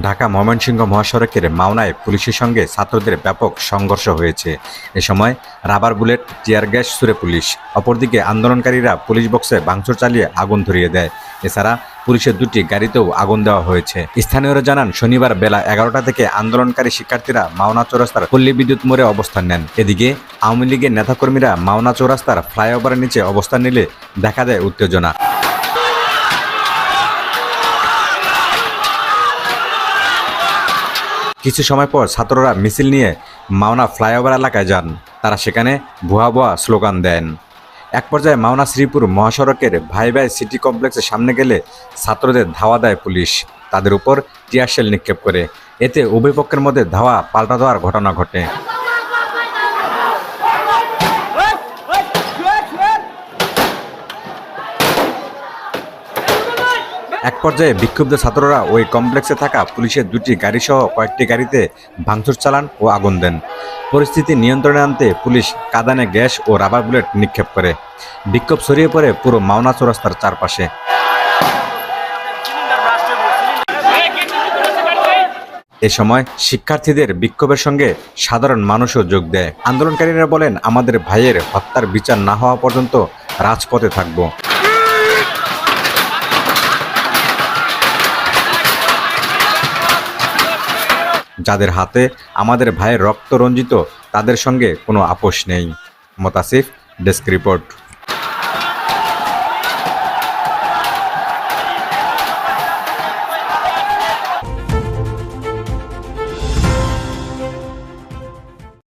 ঢাকা ময়মনসিংহ মহাসড়কের মাওনায় পুলিশের সঙ্গে ছাত্রদের ব্যাপক সংঘর্ষ হয়েছে। এ সময় রাবার বুলেট, টিয়ার গ্যাস ছুড়ে পুলিশ। অপরদিকে আন্দোলনকারীরা পুলিশ বক্সে ভাঙচুর চালিয়ে আগুন ধরিয়ে দেয়। এছাড়া পুলিশের দুটি গাড়িতেও আগুন দেওয়া হয়েছে। স্থানীয়রা জানান, শনিবার বেলা 11টা থেকে আন্দোলনকারী শিক্ষার্থীরা মাওনা চৌরাস্তার পল্লী বিদ্যুৎ মোড়ে অবস্থান নেন। এদিকে আওয়ামী লীগের নেতাকর্মীরা মাওনা চৌরাস্তার ফ্লাইওভারের নিচে অবস্থান নিলে দেখা দেয় উত্তেজনা। কিছু সময় পর ছাত্ররা মিছিল নিয়ে মাওনা ফ্লাইওভার এলাকায় যান। তারা সেখানে ভুয়া ভুয়া স্লোগান দেন। এক পর্যায়ে মাওনা শ্রীপুর মহাসড়কের ভাই ভাই সিটি কমপ্লেক্সের সামনে গেলে ছাত্রদের ধাওয়া দেয় পুলিশ। তাদের উপর টিয়ার শেল নিক্ষেপ করে। এতে উভয় পক্ষের মধ্যে ধাওয়া পাল্টা দেওয়ার ঘটনা ঘটে। এক পর্যায়ে বিক্ষুব্ধ ছাত্ররা ওই কমপ্লেক্সে থাকা পুলিশের দুটি গাড়িসহ কয়েকটি গাড়িতে ভাঙচুর চালান ও আগুন দেন। পরিস্থিতি নিয়ন্ত্রণে আনতে পুলিশ কাঁদানে গ্যাস ও রাবার বুলেট নিক্ষেপ করে। বিক্ষোভ ছড়িয়ে পড়ে পুরো মাওনা চৌরাস্তার চারপাশে। এ সময় শিক্ষার্থীদের বিক্ষোভের সঙ্গে সাধারণ মানুষও যোগ দেয়। আন্দোলনকারীরা বলেন, আমাদের ভাইয়ের হত্যার বিচার না হওয়া পর্যন্ত রাজপথে থাকব। যাদের হাতে আমাদের ভাইয়ের রক্ত রঞ্জিত, তাদের সঙ্গে কোনো আপোষ নেই। মোতাসিফ, ডেস্ক রিপোর্ট।